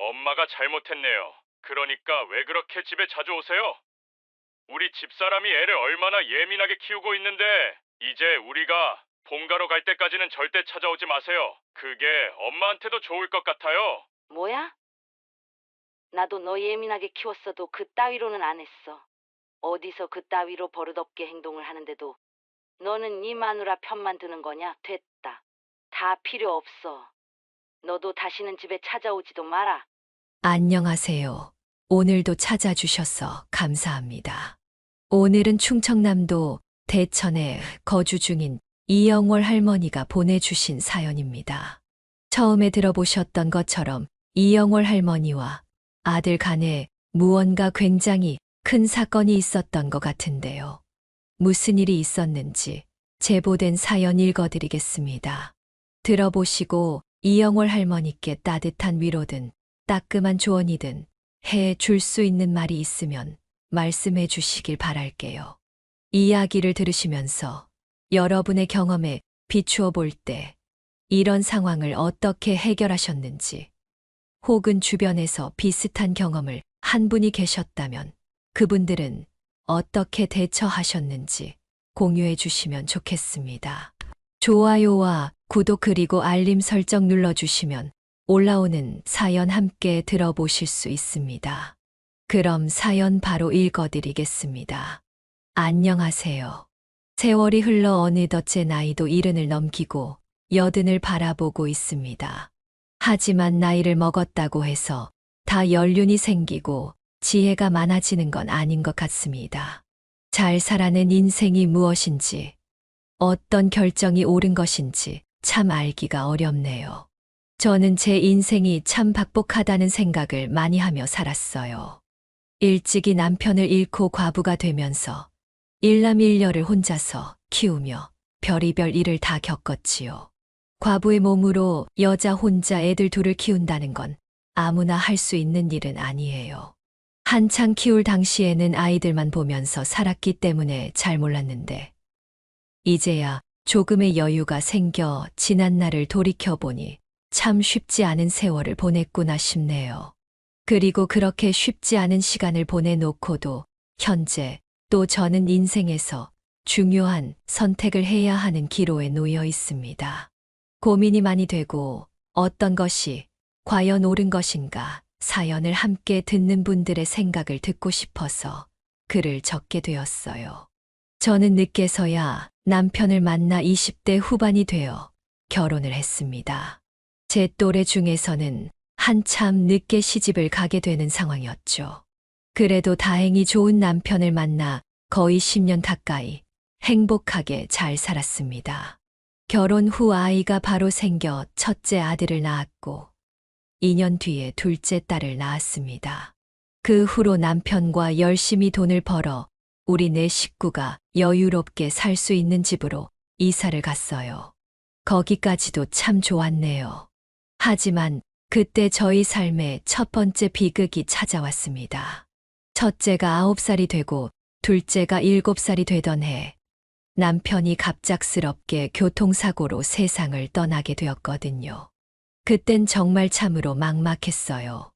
엄마가 잘못했네요. 그러니까 왜 그렇게 집에 자주 오세요? 우리 집사람이 애를 얼마나 예민하게 키우고 있는데 이제 우리가 본가로 갈 때까지는 절대 찾아오지 마세요. 그게 엄마한테도 좋을 것 같아요. 뭐야? 나도 너 예민하게 키웠어도 그 따위로는 안 했어. 어디서 그 따위로 버릇없게 행동을 하는데도 너는 네 마누라 편만 드는 거냐? 됐다. 다 필요 없어. 너도 다시는 집에 찾아오지도 마라. 안녕하세요. 오늘도 찾아주셔서 감사합니다. 오늘은 충청남도 대천에 거주 중인 이영월 할머니가 보내주신 사연입니다. 처음에 들어보셨던 것처럼 이영월 할머니와 아들 간에 무언가 굉장히 큰 사건이 있었던 것 같은데요. 무슨 일이 있었는지 제보된 사연 읽어드리겠습니다. 들어보시고 이영월 할머니께 따뜻한 위로든 따끔한 조언이든 해 줄 수 있는 말이 있으면 말씀해 주시길 바랄게요. 이야기를 들으시면서 여러분의 경험에 비추어 볼 때 이런 상황을 어떻게 해결하셨는지 혹은 주변에서 비슷한 경험을 한 분이 계셨다면 그분들은 어떻게 대처하셨는지 공유해 주시면 좋겠습니다. 좋아요와 구독 그리고 알림 설정 눌러주시면 올라오는 사연 함께 들어보실 수 있습니다. 그럼 사연 바로 읽어드리겠습니다. 안녕하세요. 세월이 흘러 어느덧 제 나이도 70을 넘기고 80을 바라보고 있습니다. 하지만 나이를 먹었다고 해서 다 연륜이 생기고 지혜가 많아지는 건 아닌 것 같습니다. 잘 살아낸 인생이 무엇인지, 어떤 결정이 옳은 것인지 참 알기가 어렵네요. 저는 제 인생이 참 박복하다는 생각을 많이 하며 살았어요. 일찍이 남편을 잃고 과부가 되면서 일남일녀를 혼자서 키우며 별의별 일을 다 겪었지요. 과부의 몸으로 여자 혼자 애들 둘을 키운다는 건 아무나 할 수 있는 일은 아니에요. 한창 키울 당시에는 아이들만 보면서 살았기 때문에 잘 몰랐는데 이제야 조금의 여유가 생겨 지난 날을 돌이켜보니 참 쉽지 않은 세월을 보냈구나 싶네요. 그리고 그렇게 쉽지 않은 시간을 보내놓고도 현재 또 저는 인생에서 중요한 선택을 해야 하는 기로에 놓여 있습니다. 고민이 많이 되고 어떤 것이 과연 옳은 것인가 사연을 함께 듣는 분들의 생각을 듣고 싶어서 글을 적게 되었어요. 저는 늦게서야 남편을 만나 20대 후반이 되어 결혼을 했습니다. 제 또래 중에서는 한참 늦게 시집을 가게 되는 상황이었죠. 그래도 다행히 좋은 남편을 만나 거의 10년 가까이 행복하게 잘 살았습니다. 결혼 후 아이가 바로 생겨 첫째 아들을 낳았고 2년 뒤에 둘째 딸을 낳았습니다. 그 후로 남편과 열심히 돈을 벌어 우리 네 식구가 여유롭게 살 수 있는 집으로 이사를 갔어요. 거기까지도 참 좋았네요. 하지만 그때 저희 삶에 첫 번째 비극이 찾아왔습니다. 첫째가 9살이 되고 둘째가 7살이 되던 해 남편이 갑작스럽게 교통사고로 세상을 떠나게 되었거든요. 그땐 정말 참으로 막막했어요.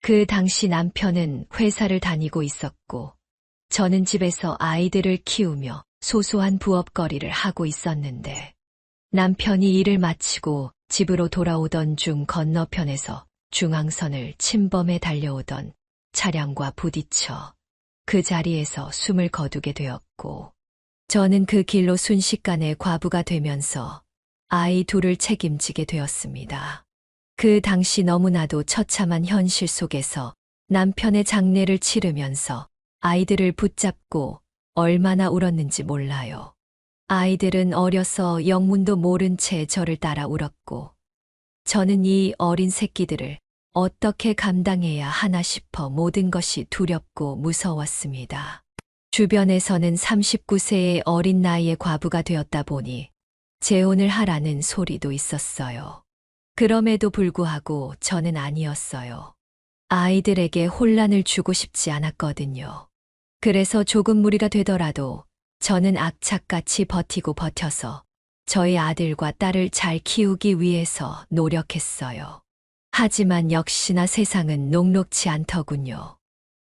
그 당시 남편은 회사를 다니고 있었고 저는 집에서 아이들을 키우며 소소한 부업거리를 하고 있었는데 남편이 일을 마치고 집으로 돌아오던 중 건너편에서 중앙선을 침범해 달려오던 차량과 부딪혀 그 자리에서 숨을 거두게 되었고 저는 그 길로 순식간에 과부가 되면서 아이 둘을 책임지게 되었습니다. 그 당시 너무나도 처참한 현실 속에서 남편의 장례를 치르면서 아이들을 붙잡고 얼마나 울었는지 몰라요. 아이들은 어려서 영문도 모른 채 저를 따라 울었고 저는 이 어린 새끼들을 어떻게 감당해야 하나 싶어 모든 것이 두렵고 무서웠습니다. 주변에서는 39세의 어린 나이에 과부가 되었다 보니 재혼을 하라는 소리도 있었어요. 그럼에도 불구하고 저는 아니었어요. 아이들에게 혼란을 주고 싶지 않았거든요. 그래서 조금 무리가 되더라도 저는 악착같이 버텨서 저희 아들과 딸을 잘 키우기 위해서 노력했어요. 하지만 역시나 세상은 녹록치 않더군요.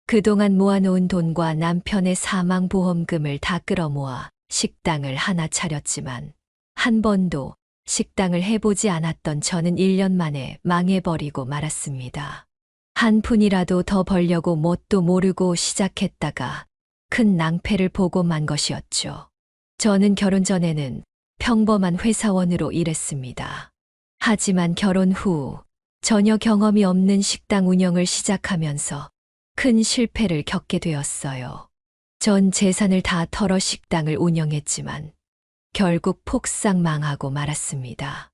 그동안 모아놓은 돈과 남편의 사망보험금을 다 끌어모아 식당을 하나 차렸지만 한 번도 식당을 해보지 않았던 저는 1년 만에 망해버리고 말았습니다. 한 푼이라도 더 벌려고 뭣도 모르고 시작했다가 큰 낭패를 보고 만 것이었죠. 저는 결혼 전에는 평범한 회사원으로 일했습니다. 하지만 결혼 후 전혀 경험이 없는 식당 운영을 시작하면서 큰 실패를 겪게 되었어요. 전 재산을 다 털어 식당을 운영했지만 결국 폭삭 망하고 말았습니다.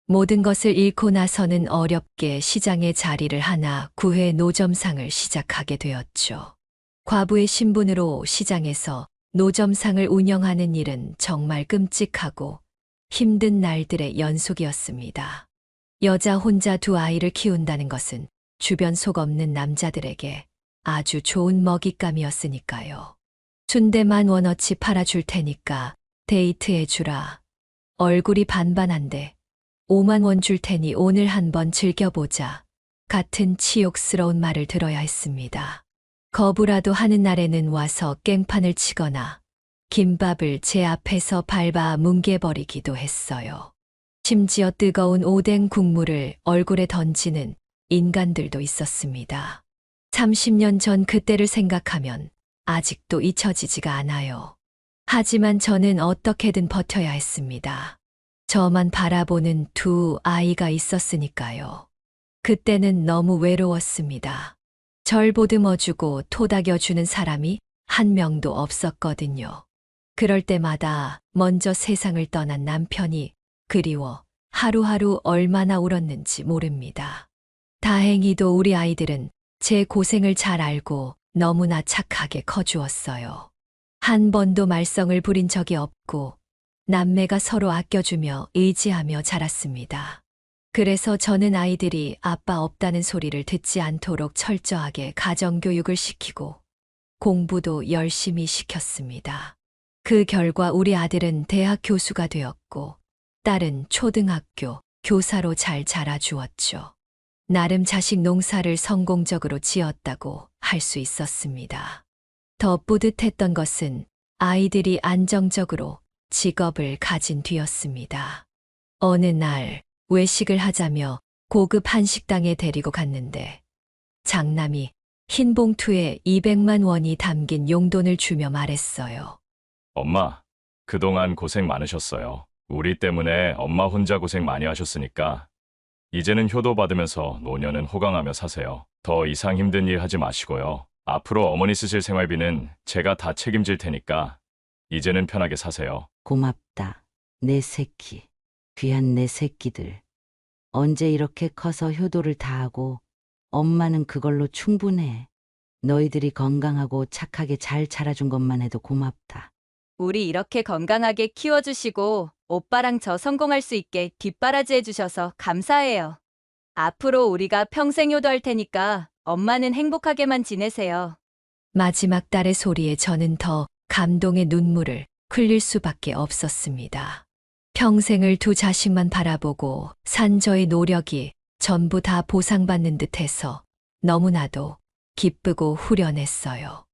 모든 것을 잃고 나서는 어렵게 시장의 자리를 하나 구해 노점상을 시작하게 되었죠. 과부의 신분으로 시장에서 노점상을 운영하는 일은 정말 끔찍하고 힘든 날들의 연속이었습니다. 여자 혼자 두 아이를 키운다는 것은 주변 속 없는 남자들에게 아주 좋은 먹잇감이었으니까요. 순대만 원어치 팔아줄 테니까 데이트해주라. 얼굴이 반반한데 5만 원 줄 테니 오늘 한번 즐겨보자. 같은 치욕스러운 말을 들어야 했습니다. 거부라도 하는 날에는 와서 깽판을 치거나 김밥을 제 앞에서 밟아 뭉개버리기도 했어요. 심지어 뜨거운 오뎅 국물을 얼굴에 던지는 인간들도 있었습니다. 30년 전 그때를 생각하면 아직도 잊혀지지가 않아요. 하지만 저는 어떻게든 버텨야 했습니다. 저만 바라보는 두 아이가 있었으니까요. 그때는 너무 외로웠습니다. 절 보듬어주고 토닥여주는 사람이 한 명도 없었거든요. 그럴 때마다 먼저 세상을 떠난 남편이 그리워 하루하루 얼마나 울었는지 모릅니다. 다행히도 우리 아이들은 제 고생을 잘 알고 너무나 착하게 커주었어요. 한 번도 말썽을 부린 적이 없고 남매가 서로 아껴주며 의지하며 자랐습니다. 그래서 저는 아이들이 아빠 없다는 소리를 듣지 않도록 철저하게 가정교육을 시키고 공부도 열심히 시켰습니다. 그 결과 우리 아들은 대학 교수가 되었고 딸은 초등학교 교사로 잘 자라주었죠. 나름 자식 농사를 성공적으로 지었다고 할 수 있었습니다. 더 뿌듯했던 것은 아이들이 안정적으로 직업을 가진 뒤였습니다. 어느 날 외식을 하자며 고급 한식당에 데리고 갔는데 장남이 흰 봉투에 200만 원이 담긴 용돈을 주며 말했어요. 엄마, 그동안 고생 많으셨어요. 우리 때문에 엄마 혼자 고생 많이 하셨으니까 이제는 효도 받으면서 노년은 호강하며 사세요. 더 이상 힘든 일 하지 마시고요. 앞으로 어머니 쓰실 생활비는 제가 다 책임질 테니까 이제는 편하게 사세요. 고맙다. 내 새끼. 귀한 내 새끼들. 언제 이렇게 커서 효도를 다하고 엄마는 그걸로 충분해. 너희들이 건강하고 착하게 잘 자라준 것만 해도 고맙다. 우리 이렇게 건강하게 키워주시고 오빠랑 저 성공할 수 있게 뒷바라지 해주셔서 감사해요. 앞으로 우리가 평생 효도할 테니까 엄마는 행복하게만 지내세요. 마지막 딸의 소리에 저는 더 감동의 눈물을 흘릴 수밖에 없었습니다. 평생을 두 자식만 바라보고 산 저의 노력이 전부 다 보상받는 듯해서 너무나도 기쁘고 후련했어요.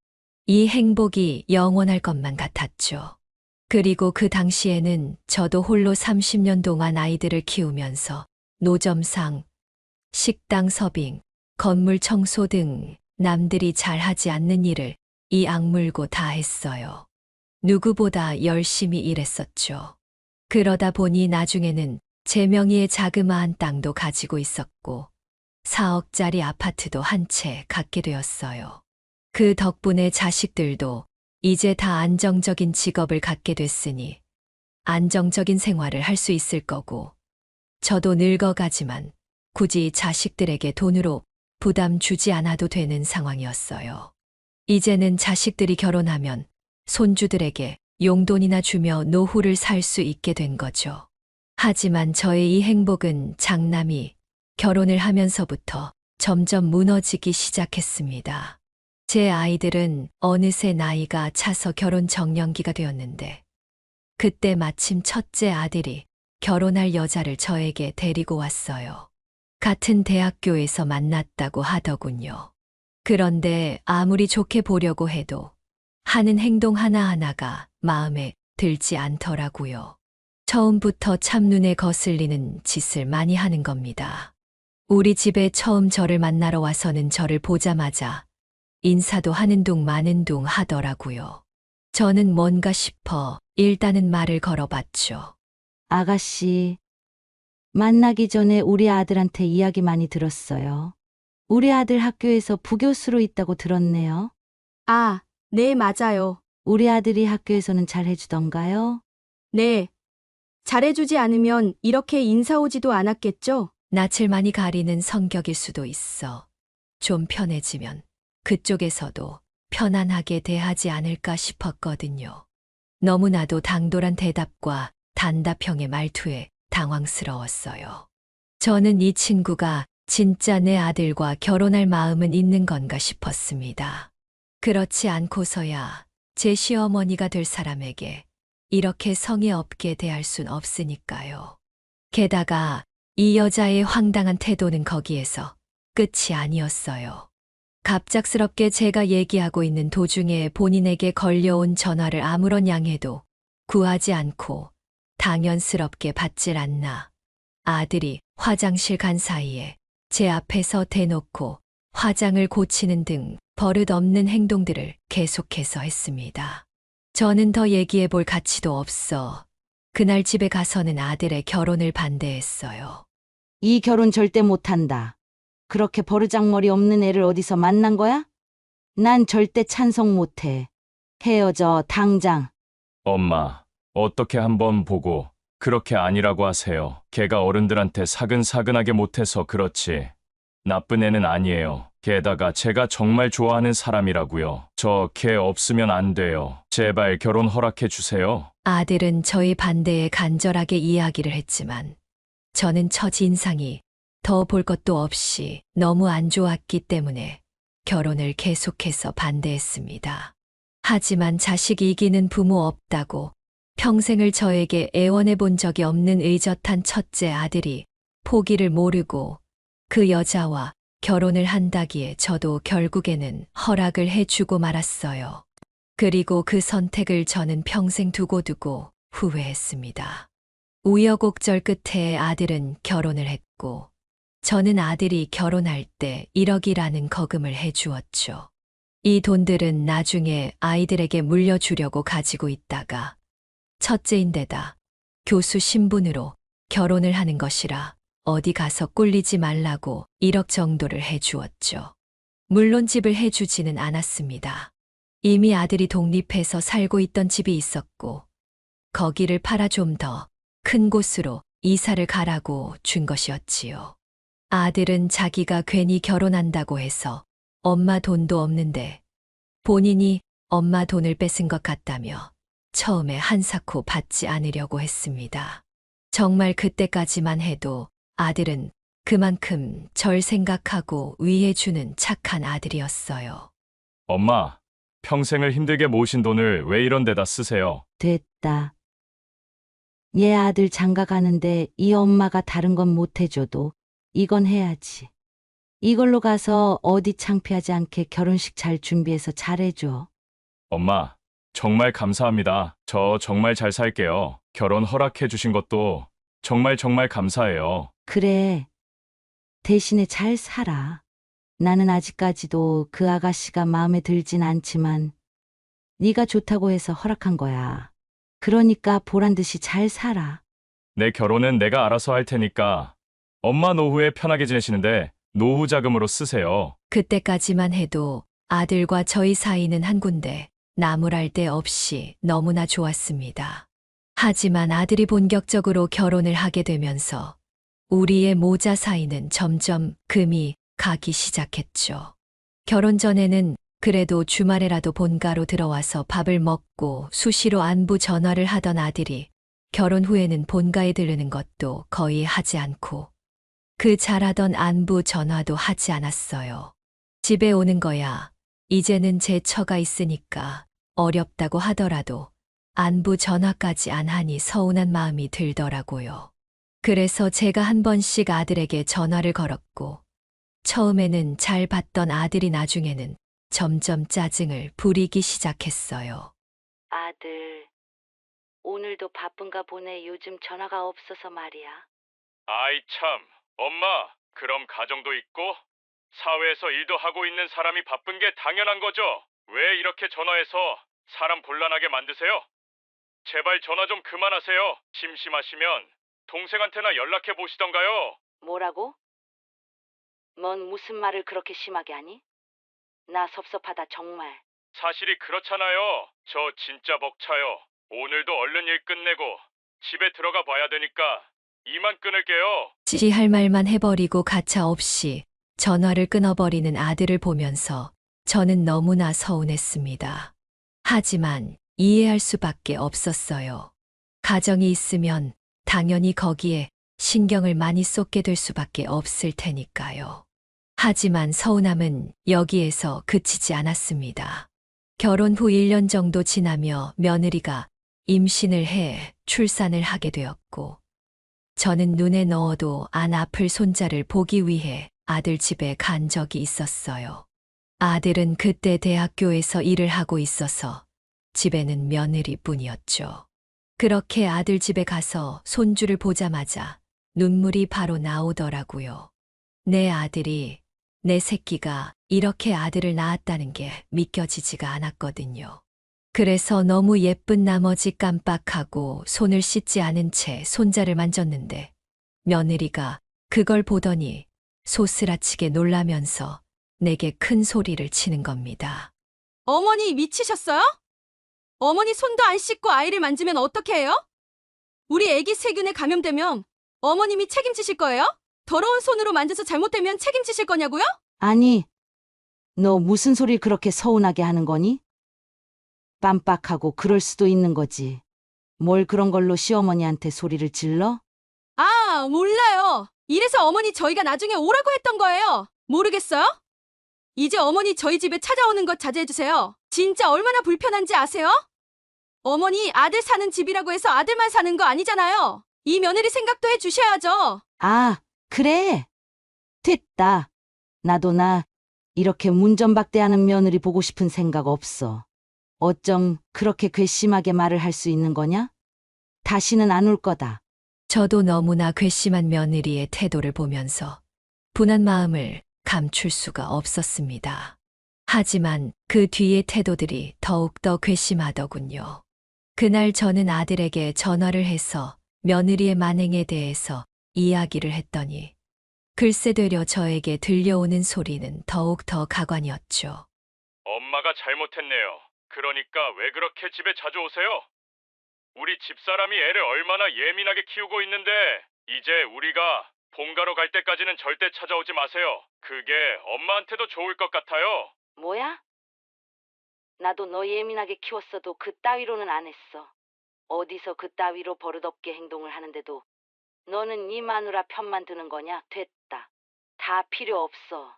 이 행복이 영원할 것만 같았죠. 그리고 그 당시에는 저도 홀로 30년 동안 아이들을 키우면서 노점상, 식당 서빙, 건물 청소 등 남들이 잘하지 않는 일을 이 악물고 다 했어요. 누구보다 열심히 일했었죠. 그러다 보니 나중에는 제 명의의 자그마한 땅도 가지고 있었고 4억짜리 아파트도 한 채 갖게 되었어요. 그 덕분에 자식들도 이제 다 안정적인 직업을 갖게 됐으니 안정적인 생활을 할 수 있을 거고 저도 늙어가지만 굳이 자식들에게 돈으로 부담 주지 않아도 되는 상황이었어요. 이제는 자식들이 결혼하면 손주들에게 용돈이나 주며 노후를 살 수 있게 된 거죠. 하지만 저의 이 행복은 장남이 결혼을 하면서부터 점점 무너지기 시작했습니다. 제 아이들은 어느새 나이가 차서 결혼 정년기가 되었는데 그때 마침 첫째 아들이 결혼할 여자를 저에게 데리고 왔어요. 같은 대학교에서 만났다고 하더군요. 그런데 아무리 좋게 보려고 해도 하는 행동 하나하나가 마음에 들지 않더라고요. 처음부터 참눈에 거슬리는 짓을 많이 하는 겁니다. 우리 집에 처음 저를 만나러 와서는 저를 보자마자 인사도 하는 둥 마는 둥 하더라고요. 저는 뭔가 싶어 일단은 말을 걸어봤죠. 아가씨, 만나기 전에 우리 아들한테 이야기 많이 들었어요. 우리 아들 학교에서 부교수로 있다고 들었네요. 아, 네, 맞아요. 우리 아들이 학교에서는 잘 해주던가요? 네. 잘해주지 않으면 이렇게 인사 오지도 않았겠죠? 낯을 많이 가리는 성격일 수도 있어. 좀 편해지면 그쪽에서도 편안하게 대하지 않을까 싶었거든요. 너무나도 당돌한 대답과 단답형의 말투에 당황스러웠어요. 저는 이 친구가 진짜 내 아들과 결혼할 마음은 있는 건가 싶었습니다. 그렇지 않고서야 제 시어머니가 될 사람에게 이렇게 성의 없게 대할 순 없으니까요. 게다가 이 여자의 황당한 태도는 거기에서 끝이 아니었어요. 갑작스럽게 제가 얘기하고 있는 도중에 본인에게 걸려온 전화를 아무런 양해도 구하지 않고 당연스럽게 받질 않나. 아들이 화장실 간 사이에 제 앞에서 대놓고 화장을 고치는 등 버릇없는 행동들을 계속해서 했습니다. 저는 더 얘기해 볼 가치도 없어 그날 집에 가서는 아들의 결혼을 반대했어요. 이 결혼 절대 못한다. 그렇게 버르장머리 없는 애를 어디서 만난 거야? 난 절대 찬성 못해. 헤어져, 당장. 엄마, 어떻게 한번 보고 그렇게 아니라고 하세요. 걔가 어른들한테 사근사근하게 못해서 그렇지. 나쁜 애는 아니에요. 게다가 제가 정말 좋아하는 사람이라고요. 저 걔 없으면 안 돼요. 제발 결혼 허락해 주세요. 아들은 저희 반대에 간절하게 이야기를 했지만 저는 첫인상이 더 볼 것도 없이 너무 안 좋았기 때문에 결혼을 계속해서 반대했습니다. 하지만 자식 이기는 부모 없다고 평생을 저에게 애원해 본 적이 없는 의젓한 첫째 아들이 포기를 모르고 그 여자와 결혼을 한다기에 저도 결국에는 허락을 해주고 말았어요. 그리고 그 선택을 저는 평생 두고두고 후회했습니다. 우여곡절 끝에 아들은 결혼을 했고 저는 아들이 결혼할 때 1억이라는 거금을 해주었죠. 이 돈들은 나중에 아이들에게 물려주려고 가지고 있다가 첫째인데다 교수 신분으로 결혼을 하는 것이라 어디 가서 꿀리지 말라고 1억 정도를 해주었죠. 물론 집을 해주지는 않았습니다. 이미 아들이 독립해서 살고 있던 집이 있었고 거기를 팔아 좀 더 큰 곳으로 이사를 가라고 준 것이었지요. 아들은 자기가 괜히 결혼한다고 해서 엄마 돈도 없는데 본인이 엄마 돈을 뺏은 것 같다며 처음에 한사코 받지 않으려고 했습니다. 정말 그때까지만 해도 아들은 그만큼 절 생각하고 위해주는 착한 아들이었어요. 엄마, 평생을 힘들게 모으신 돈을 왜 이런 데다 쓰세요? 됐다. 얘 아들 장가 가는데 이 엄마가 다른 건 못 해줘도 이건 해야지. 이걸로 가서 어디 창피하지 않게 결혼식 잘 준비해서 잘해줘. 엄마, 정말 감사합니다. 저 정말 잘 살게요. 결혼 허락해 주신 것도 정말 감사해요. 그래. 대신에 잘 살아. 나는 아직까지도 그 아가씨가 마음에 들진 않지만 네가 좋다고 해서 허락한 거야. 그러니까 보란 듯이 잘 살아. 내 결혼은 내가 알아서 할 테니까 엄마 노후에 편하게 지내시는데 노후 자금으로 쓰세요. 그때까지만 해도 아들과 저희 사이는 한 군데 나무랄 데 없이 너무나 좋았습니다. 하지만 아들이 본격적으로 결혼을 하게 되면서 우리의 모자 사이는 점점 금이 가기 시작했죠. 결혼 전에는 그래도 주말에라도 본가로 들어와서 밥을 먹고 수시로 안부 전화를 하던 아들이 결혼 후에는 본가에 들르는 것도 거의 하지 않고 그 잘하던 안부 전화도 하지 않았어요. 집에 오는 거야. 이제는 제 처가 있으니까 어렵다고 하더라도 안부 전화까지 안 하니 서운한 마음이 들더라고요. 그래서 제가 한 번씩 아들에게 전화를 걸었고, 처음에는 잘 봤던 아들이 나중에는 점점 짜증을 부리기 시작했어요. 아들, 오늘도 바쁜가 보네. 요즘 전화가 없어서 말이야. 아이 참, 엄마, 그럼 가정도 있고 사회에서 일도 하고 있는 사람이 바쁜 게 당연한 거죠. 왜 이렇게 전화해서 사람 곤란하게 만드세요? 제발 전화 좀 그만하세요. 심심하시면 동생한테나 연락해 보시던가요. 뭐라고? 넌 무슨 말을 그렇게 심하게 하니? 나 섭섭하다 정말. 사실이 그렇잖아요. 저 진짜 벅차요. 오늘도 얼른 일 끝내고 집에 들어가 봐야 되니까 이만 끊을게요. 할 말만 해버리고 가차없이 전화를 끊어버리는 아들을 보면서 저는 너무나 서운했습니다. 하지만 이해할 수밖에 없었어요. 가정이 있으면 당연히 거기에 신경을 많이 쏟게 될 수밖에 없을 테니까요. 하지만 서운함은 여기에서 그치지 않았습니다. 결혼 후 1년 정도 지나며 며느리가 임신을 해 출산을 하게 되었고, 저는 눈에 넣어도 안 아플 손자를 보기 위해 아들 집에 간 적이 있었어요. 아들은 그때 대학교에서 일을 하고 있어서 집에는 며느리뿐이었죠. 그렇게 아들 집에 가서 손주를 보자마자 눈물이 바로 나오더라고요. 내 아들이, 내 새끼가 이렇게 아들을 낳았다는 게 믿겨지지가 않았거든요. 그래서 너무 예쁜 나머지 깜빡하고 손을 씻지 않은 채 손자를 만졌는데, 며느리가 그걸 보더니 소스라치게 놀라면서 내게 큰 소리를 치는 겁니다. 어머니 미치셨어요? 어머니 손도 안 씻고 아이를 만지면 어떻게 해요? 우리 애기 세균에 감염되면 어머님이 책임지실 거예요? 더러운 손으로 만져서 잘못되면 책임지실 거냐고요? 아니, 너 무슨 소리 그렇게 서운하게 하는 거니? 깜빡하고 그럴 수도 있는 거지. 뭘 그런 걸로 시어머니한테 소리를 질러? 아, 몰라요. 이래서 어머니 저희가 나중에 오라고 했던 거예요. 모르겠어요? 이제 어머니 저희 집에 찾아오는 것 자제해주세요. 진짜 얼마나 불편한지 아세요? 어머니 아들 사는 집이라고 해서 아들만 사는 거 아니잖아요. 이 며느리 생각도 해주셔야죠. 아, 그래. 됐다. 나도 이렇게 문전박대하는 며느리 보고 싶은 생각 없어. 어쩜 그렇게 괘씸하게 말을 할 수 있는 거냐? 다시는 안 올 거다. 저도 너무나 괘씸한 며느리의 태도를 보면서 분한 마음을 감출 수가 없었습니다. 하지만 그 뒤의 태도들이 더욱더 괘씸하더군요. 그날 저는 아들에게 전화를 해서 며느리의 만행에 대해서 이야기를 했더니 글쎄 되려 저에게 들려오는 소리는 더욱 더 가관이었죠. 엄마가 잘못했네요. 그러니까 왜 그렇게 집에 자주 오세요? 우리 집사람이 애를 얼마나 예민하게 키우고 있는데 이제 우리가 본가로 갈 때까지는 절대 찾아오지 마세요. 그게 엄마한테도 좋을 것 같아요. 뭐야? 나도 너 예민하게 키웠어도 그 따위로는 안 했어. 어디서 그 따위로 버릇없게 행동을 하는데도 너는 네 마누라 편만 드는 거냐? 됐다. 다 필요 없어.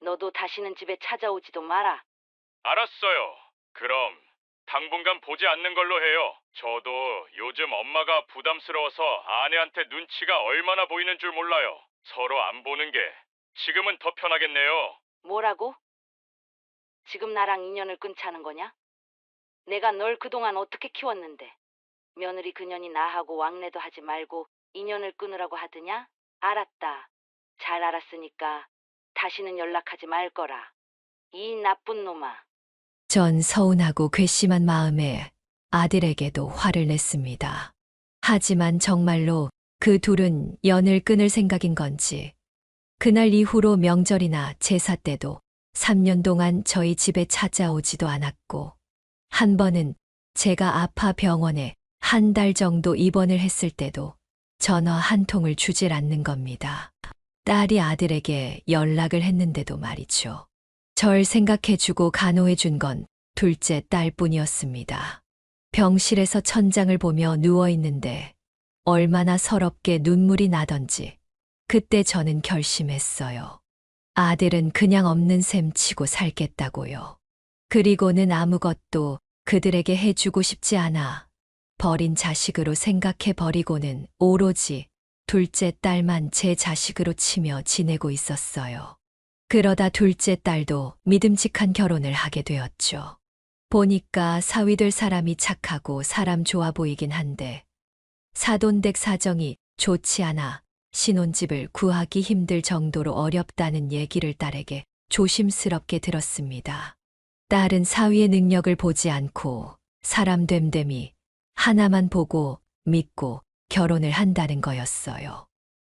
너도 다시는 집에 찾아오지도 마라. 알았어요. 그럼 당분간 보지 않는 걸로 해요. 저도 요즘 엄마가 부담스러워서 아내한테 눈치가 얼마나 보이는 줄 몰라요. 서로 안 보는 게 지금은 더 편하겠네요. 뭐라고? 지금 나랑 인연을 끊자는 거냐? 내가 널 그동안 어떻게 키웠는데 며느리 그년이 나하고 왕래도 하지 말고 인연을 끊으라고 하더냐? 알았다. 잘 알았으니까 다시는 연락하지 말 거라. 이 나쁜 놈아. 전 서운하고 괘씸한 마음에 아들에게도 화를 냈습니다. 하지만 정말로 그 둘은 연을 끊을 생각인 건지 그날 이후로 명절이나 제사 때도 3년 동안 저희 집에 찾아오지도 않았고, 한 번은 제가 아파 병원에 한 달 정도 입원을 했을 때도 전화 한 통을 주질 않는 겁니다. 딸이 아들에게 연락을 했는데도 말이죠. 절 생각해주고 간호해준 건 둘째 딸뿐이었습니다. 병실에서 천장을 보며 누워있는데 얼마나 서럽게 눈물이 나던지 그때 저는 결심했어요. 아들은 그냥 없는 셈 치고 살겠다고요. 그리고는 아무것도 그들에게 해주고 싶지 않아 버린 자식으로 생각해버리고는 오로지 둘째 딸만 제 자식으로 치며 지내고 있었어요. 그러다 둘째 딸도 믿음직한 결혼을 하게 되었죠. 보니까 사위될 사람이 착하고 사람 좋아 보이긴 한데 사돈댁 사정이 좋지 않아 신혼집을 구하기 힘들 정도로 어렵다는 얘기를 딸에게 조심스럽게 들었습니다. 딸은 사위의 능력을 보지 않고 사람 됨됨이 하나만 보고 믿고 결혼을 한다는 거였어요.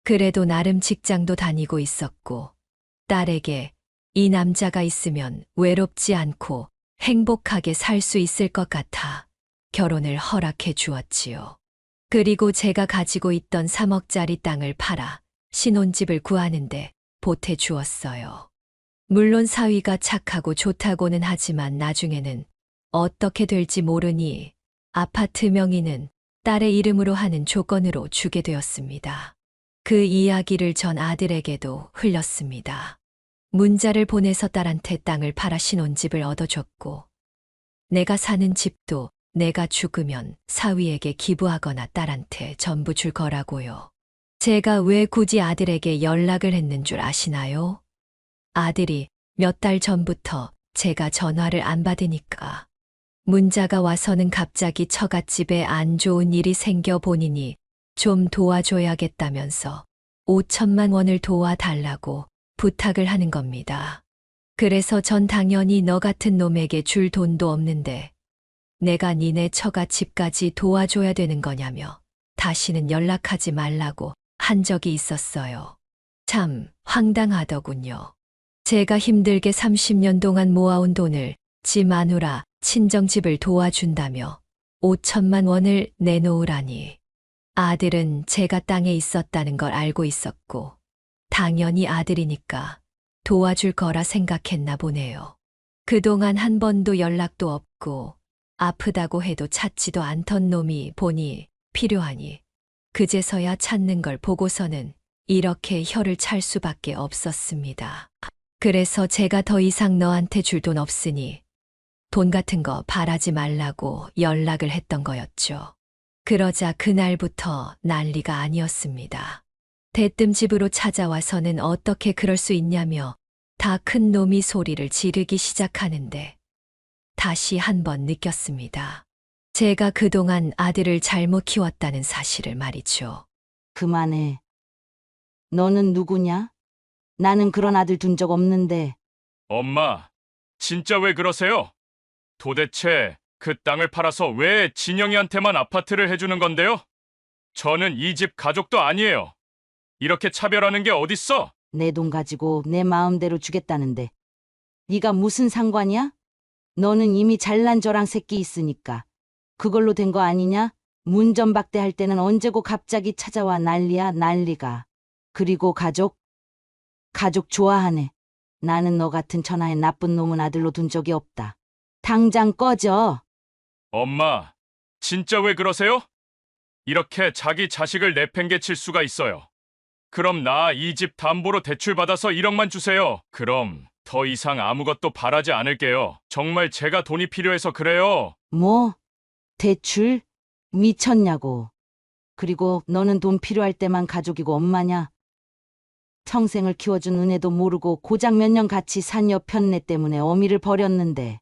그래도 나름 직장도 다니고 있었고 딸에게 이 남자가 있으면 외롭지 않고 행복하게 살 수 있을 것 같아 결혼을 허락해 주었지요. 그리고 제가 가지고 있던 3억짜리 땅을 팔아 신혼집을 구하는데 보태 주었어요. 물론 사위가 착하고 좋다고는 하지만 나중에는 어떻게 될지 모르니 아파트 명의는 딸의 이름으로 하는 조건으로 주게 되었습니다. 그 이야기를 전 아들에게도 흘렸습니다. 문자를 보내서 딸한테 땅을 팔아 신혼집을 얻어줬고 내가 사는 집도 내가 죽으면 사위에게 기부하거나 딸한테 전부 줄 거라고요. 제가 왜 굳이 아들에게 연락을 했는 줄 아시나요? 아들이 몇 달 전부터 제가 전화를 안 받으니까 문자가 와서는 갑자기 처갓집에 안 좋은 일이 생겨 본인이 좀 도와줘야겠다면서 5천만 원을 도와달라고 부탁을 하는 겁니다. 그래서 전 당연히 너 같은 놈에게 줄 돈도 없는데 내가 니네 처갓집까지 도와줘야 되는 거냐며 다시는 연락하지 말라고 한 적이 있었어요. 참 황당하더군요. 제가 힘들게 30년 동안 모아온 돈을 지 마누라 친정집을 도와준다며 5천만 원을 내놓으라니. 아들은 제가 땅에 있었다는 걸 알고 있었고 당연히 아들이니까 도와줄 거라 생각했나 보네요. 그동안 한 번도 연락도 없고 아프다고 해도 찾지도 않던 놈이 보니 필요하니 그제서야 찾는 걸 보고서는 이렇게 혀를 찰 수밖에 없었습니다. 그래서 제가 더 이상 너한테 줄 돈 없으니 돈 같은 거 바라지 말라고 연락을 했던 거였죠. 그러자 그날부터 난리가 아니었습니다. 대뜸 집으로 찾아와서는 어떻게 그럴 수 있냐며 다 큰 놈이 소리를 지르기 시작하는데 다시 한번 느꼈습니다. 제가 그동안 아들을 잘못 키웠다는 사실을 말이죠. 그만해. 너는 누구냐? 나는 그런 아들 둔 적 없는데. 엄마, 진짜 왜 그러세요? 도대체 그 땅을 팔아서 왜 진영이한테만 아파트를 해주는 건데요? 저는 이 집 가족도 아니에요. 이렇게 차별하는 게 어딨어? 내 돈 가지고 내 마음대로 주겠다는데 네가 무슨 상관이야? 너는 이미 잘난 저랑 새끼 있으니까 그걸로 된 거 아니냐? 문전박대 할 때는 언제고 갑자기 찾아와 난리야 난리가. 그리고 가족 좋아하네. 나는 너 같은 천하의 나쁜 놈은 아들로 둔 적이 없다. 당장 꺼져. 엄마, 진짜 왜 그러세요? 이렇게 자기 자식을 내팽개칠 수가 있어요. 그럼 나 이 집 담보로 대출 받아서 1억만 주세요. 그럼 더 이상 아무것도 바라지 않을게요. 정말 제가 돈이 필요해서 그래요. 뭐? 대출? 미쳤냐고. 그리고 너는 돈 필요할 때만 가족이고 엄마냐? 평생을 키워준 은혜도 모르고 고작 몇 년 같이 산 여편네 때문에 어미를 버렸는데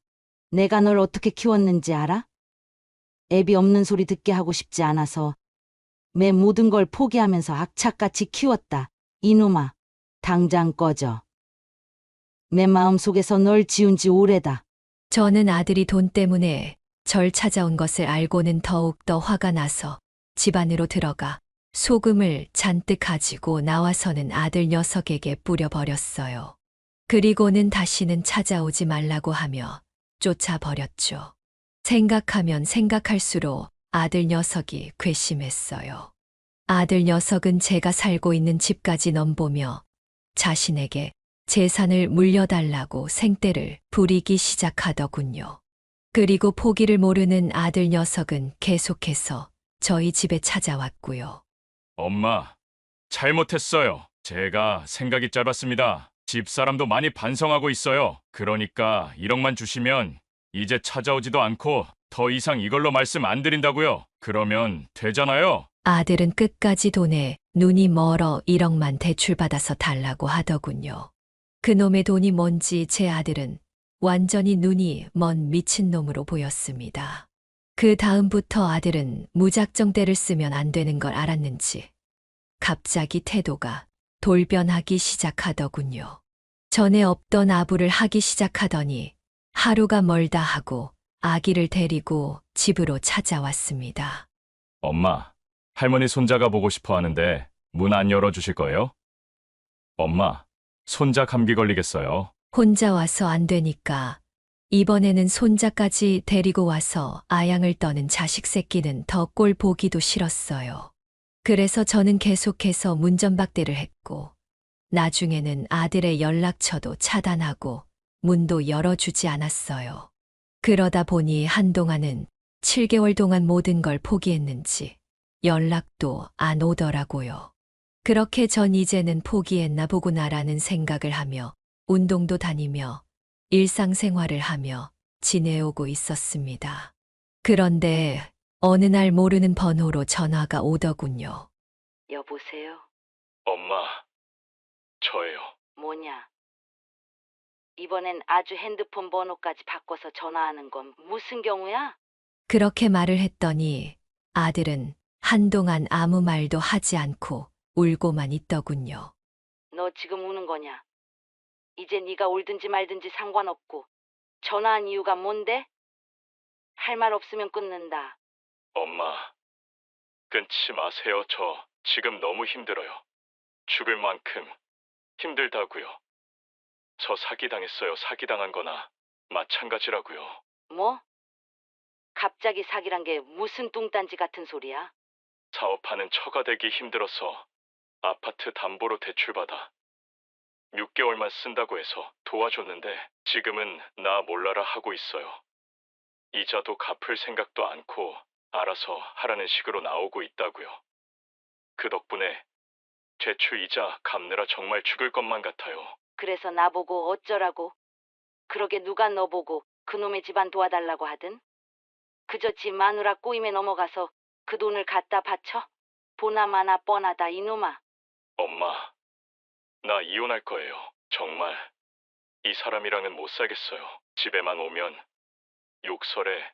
내가 널 어떻게 키웠는지 알아? 애비 없는 소리 듣게 하고 싶지 않아서 내 모든 걸 포기하면서 악착같이 키웠다. 이놈아, 당장 꺼져. 내 마음속에서 널 지운 지 오래다. 저는 아들이 돈 때문에 절 찾아온 것을 알고는 더욱더 화가 나서 집 안으로 들어가 소금을 잔뜩 가지고 나와서는 아들 녀석에게 뿌려버렸어요. 그리고는 다시는 찾아오지 말라고 하며 쫓아버렸죠. 생각하면 생각할수록 아들 녀석이 괘씸했어요. 아들 녀석은 제가 살고 있는 집까지 넘보며 자신에게 재산을 물려달라고 생떼를 부리기 시작하더군요. 그리고 포기를 모르는 아들 녀석은 계속해서 저희 집에 찾아왔고요. 엄마, 잘못했어요. 제가 생각이 짧았습니다. 집사람도 많이 반성하고 있어요. 그러니까 1억만 주시면 이제 찾아오지도 않고 더 이상 이걸로 말씀 안 드린다고요. 그러면 되잖아요. 아들은 끝까지 돈에 눈이 멀어 1억만 대출받아서 달라고 하더군요. 그놈의 돈이 뭔지 제 아들은 완전히 눈이 먼 미친놈으로 보였습니다. 그 다음부터 아들은 무작정 떼를 쓰면 안 되는 걸 알았는지 갑자기 태도가 돌변하기 시작하더군요. 전에 없던 아부를 하기 시작하더니 하루가 멀다 하고 아기를 데리고 집으로 찾아왔습니다. 엄마, 할머니 손자가 보고 싶어 하는데 문 안 열어주실 거예요? 엄마, 손자 감기 걸리겠어요. 혼자 와서 안 되니까 이번에는 손자까지 데리고 와서 아양을 떠는 자식 새끼는 더 꼴 보기도 싫었어요. 그래서 저는 계속해서 문전박대를 했고 나중에는 아들의 연락처도 차단하고 문도 열어주지 않았어요. 그러다 보니 한동안은 7개월 동안 모든 걸 포기했는지 연락도 안 오더라고요. 그렇게 전 이제는 포기했나 보구나라는 생각을 하며 운동도 다니며 일상생활을 하며 지내오고 있었습니다. 그런데 어느 날 모르는 번호로 전화가 오더군요. 여보세요? 엄마, 저예요. 뭐냐? 이번엔 아주 핸드폰 번호까지 바꿔서 전화하는 건 무슨 경우야? 그렇게 말을 했더니 아들은 한동안 아무 말도 하지 않고 울고만 있더군요. 너 지금 우는 거냐? 이제 네가 울든지 말든지 상관없고 전화한 이유가 뭔데? 할 말 없으면 끊는다. 엄마, 끊지 마세요. 저 지금 너무 힘들어요. 죽을 만큼 힘들다고요. 저 사기당했어요. 사기당한 거나 마찬가지라고요. 뭐? 갑자기 사기란 게 무슨 뚱딴지 같은 소리야? 사업하는 처가 되기 힘들어서 아파트 담보로 대출받아 6개월만 쓴다고 해서 도와줬는데 지금은 나 몰라라 하고 있어요. 이자도 갚을 생각도 않고 알아서 하라는 식으로 나오고 있다고요. 그 덕분에 대출 이자 갚느라 정말 죽을 것만 같아요. 그래서 나보고 어쩌라고? 그러게 누가 너 보고 그놈의 집안 도와달라고 하든? 그저 집 마누라 꼬임에 넘어가서 그 돈을 갖다 바쳐? 보나마나 뻔하다 이놈아. 엄마, 나 이혼할 거예요. 정말 이 사람이랑은 못 살겠어요. 집에만 오면 욕설에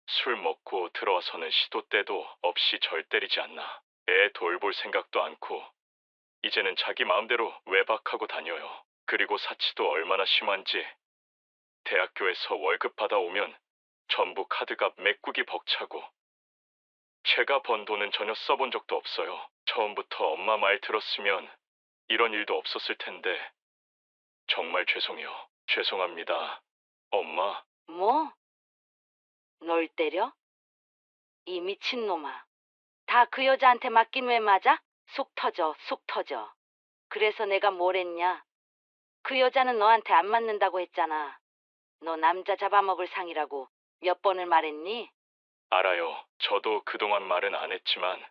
술 먹고 들어와서는 시도 때도 없이 절 때리지 않나. 애 돌볼 생각도 않고 이제는 자기 마음대로 외박하고 다녀요. 그리고 사치도 얼마나 심한지 대학교에서 월급 받아오면 전부 카드값 메꾸기 벅차고 제가 번 돈은 전혀 써본 적도 없어요. 처음부터 엄마 말 들었으면 이런 일도 없었을 텐데 정말 죄송해요. 죄송합니다. 엄마. 뭐? 널 때려? 이 미친놈아. 다 그 여자한테 맡긴 왜 맞아? 속 터져, 속 터져. 그래서 내가 뭘 했냐? 그 여자는 너한테 안 맞는다고 했잖아. 너 남자 잡아먹을 상이라고 몇 번을 말했니? 알아요. 저도 그동안 말은 안 했지만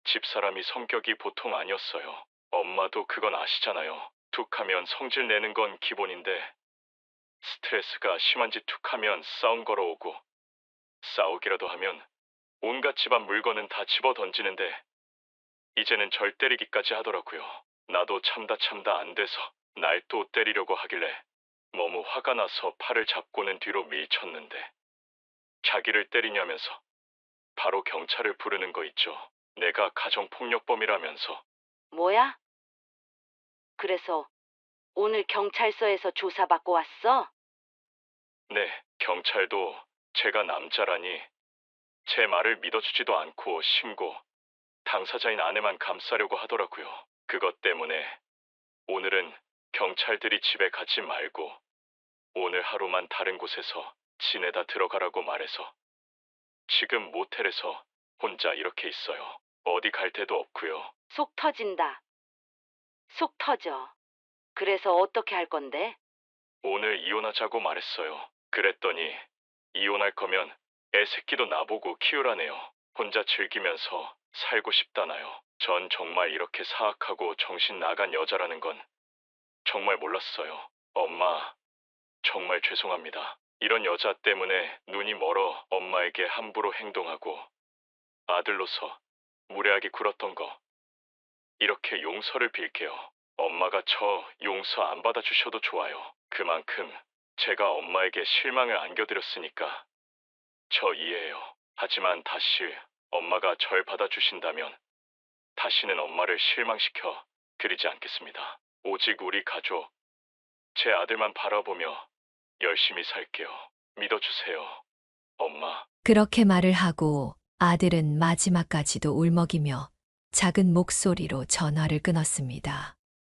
집사람이 성격이 보통 아니었어요. 엄마도 그건 아시잖아요. 툭하면 성질 내는 건 기본인데 스트레스가 심한지 툭하면 싸움 걸어오고 싸우기라도 하면 온갖 집안 물건은 다 집어 던지는데 이제는 절 때리기까지 하더라고요. 나도 참다 안 돼서 날 또 때리려고 하길래 너무 화가 나서 팔을 잡고는 뒤로 밀쳤는데 자기를 때리냐면서 바로 경찰을 부르는 거 있죠. 내가 가정폭력범이라면서. 뭐야? 그래서 오늘 경찰서에서 조사받고 왔어? 네, 경찰도 제가 남자라니 제 말을 믿어주지도 않고 신고, 당사자인 아내만 감싸려고 하더라고요. 그것 때문에 오늘은 경찰들이 집에 가지 말고 오늘 하루만 다른 곳에서 지내다 들어가라고 말해서 지금 모텔에서 혼자 이렇게 있어요. 어디 갈 데도 없고요. 속 터진다. 속 터져. 그래서 어떻게 할 건데? 오늘 이혼하자고 말했어요. 그랬더니 이혼할 거면 애 새끼도 나보고 키우라네요. 혼자 즐기면서 살고 싶다나요. 전 정말 이렇게 사악하고 정신 나간 여자라는 건 정말 몰랐어요. 엄마, 정말 죄송합니다. 이런 여자 때문에 눈이 멀어 엄마에게 함부로 행동하고 아들로서 무례하게 굴었던 거 이렇게 용서를 빌게요. 엄마가 저 용서 안 받아주셔도 좋아요. 그만큼 제가 엄마에게 실망을 안겨드렸으니까 저 이해해요. 하지만 다시 엄마가 절 받아주신다면 다시는 엄마를 실망시켜 드리지 않겠습니다. 오직 우리 가족, 제 아들만 바라보며 열심히 살게요. 믿어주세요, 엄마. 그렇게 말을 하고 아들은 마지막까지도 울먹이며 작은 목소리로 전화를 끊었습니다.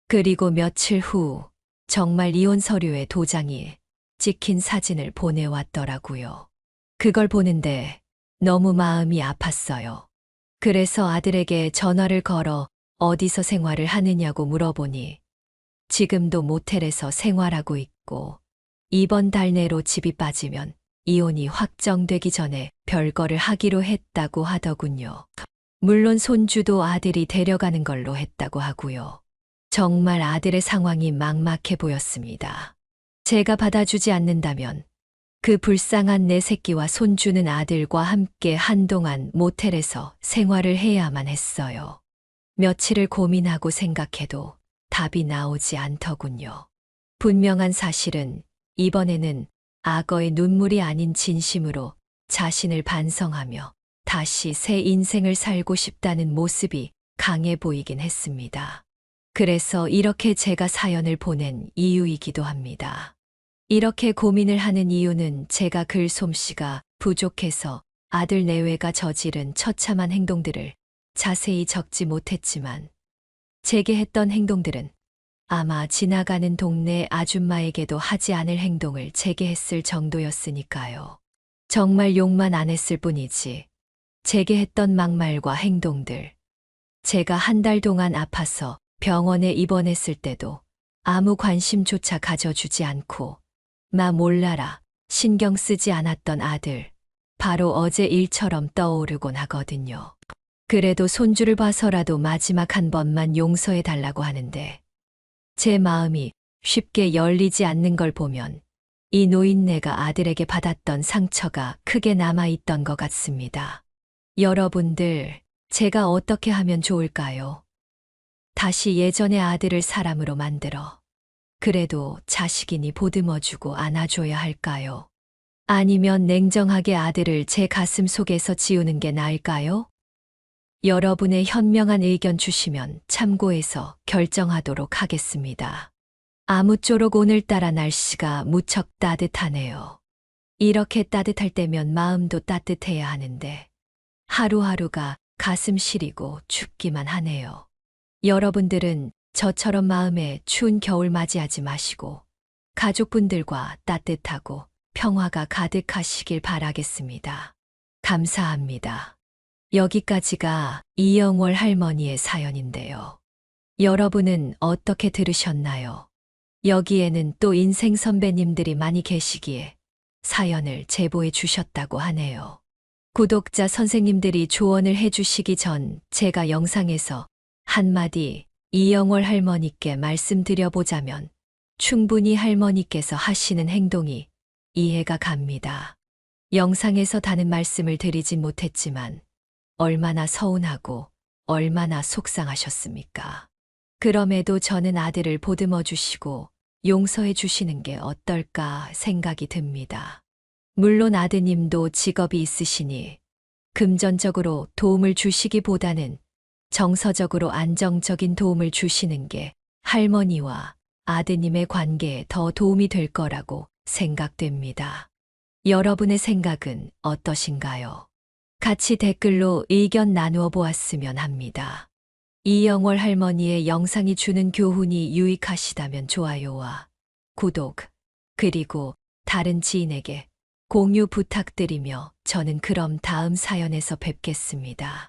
그리고 며칠 후 정말 이혼 서류에 도장이 찍힌 사진을 보내왔더라고요. 그걸 보는데 너무 마음이 아팠어요. 그래서 아들에게 전화를 걸어 어디서 생활을 하느냐고 물어보니 지금도 모텔에서 생활하고 있고 이번 달 내로 집이 빠지면 이혼이 확정되기 전에 별거를 하기로 했다고 하더군요. 물론 손주도 아들이 데려가는 걸로 했다고 하고요. 정말 아들의 상황이 막막해 보였습니다. 제가 받아주지 않는다면 그 불쌍한 내 새끼와 손주는 아들과 함께 한동안 모텔에서 생활을 해야만 했어요. 며칠을 고민하고 생각해도 답이 나오지 않더군요. 분명한 사실은 이번에는 악어의 눈물이 아닌 진심으로 자신을 반성하며 다시 새 인생을 살고 싶다는 모습이 강해 보이긴 했습니다. 그래서 이렇게 제가 사연을 보낸 이유이기도 합니다. 이렇게 고민을 하는 이유는 제가 글 솜씨가 부족해서 아들 내외가 저지른 처참한 행동들을 자세히 적지 못했지만 제게 했던 행동들은 아마 지나가는 동네 아줌마에게도 하지 않을 행동을 제게 했을 정도였으니까요. 정말 욕만 안 했을 뿐이지 제게 했던 막말과 행동들, 제가 한 달 동안 아파서 병원에 입원했을 때도 아무 관심조차 가져주지 않고 나 몰라라 신경 쓰지 않았던 아들, 바로 어제 일처럼 떠오르곤 하거든요. 그래도 손주를 봐서라도 마지막 한 번만 용서해 달라고 하는데 제 마음이 쉽게 열리지 않는 걸 보면 이 노인네가 아들에게 받았던 상처가 크게 남아있던 것 같습니다. 여러분들, 제가 어떻게 하면 좋을까요? 다시 예전의 아들을 사람으로 만들어 그래도 자식이니 보듬어주고 안아줘야 할까요? 아니면 냉정하게 아들을 제 가슴 속에서 지우는 게 나을까요? 여러분의 현명한 의견 주시면 참고해서 결정하도록 하겠습니다. 아무쪼록 오늘따라 날씨가 무척 따뜻하네요. 이렇게 따뜻할 때면 마음도 따뜻해야 하는데 하루하루가 가슴 시리고 춥기만 하네요. 여러분들은 저처럼 마음에 추운 겨울 맞이하지 마시고 가족분들과 따뜻하고 평화가 가득하시길 바라겠습니다. 감사합니다. 여기까지가 이영월 할머니의 사연인데요. 여러분은 어떻게 들으셨나요? 여기에는 또 인생 선배님들이 많이 계시기에 사연을 제보해 주셨다고 하네요. 구독자 선생님들이 조언을 해주시기 전 제가 영상에서 한마디 이영월 할머니께 말씀드려보자면 충분히 할머니께서 하시는 행동이 이해가 갑니다. 영상에서 다른 말씀을 드리진 못했지만 얼마나 서운하고 얼마나 속상하셨습니까? 그럼에도 저는 아들을 보듬어 주시고 용서해 주시는 게 어떨까 생각이 듭니다. 물론 아드님도 직업이 있으시니 금전적으로 도움을 주시기보다는 정서적으로 안정적인 도움을 주시는 게 할머니와 아드님의 관계에 더 도움이 될 거라고 생각됩니다. 여러분의 생각은 어떠신가요? 같이 댓글로 의견 나누어 보았으면 합니다. 이영월 할머니의 영상이 주는 교훈이 유익하시다면 좋아요와 구독, 그리고 다른 지인에게 공유 부탁드리며 저는 그럼 다음 사연에서 뵙겠습니다.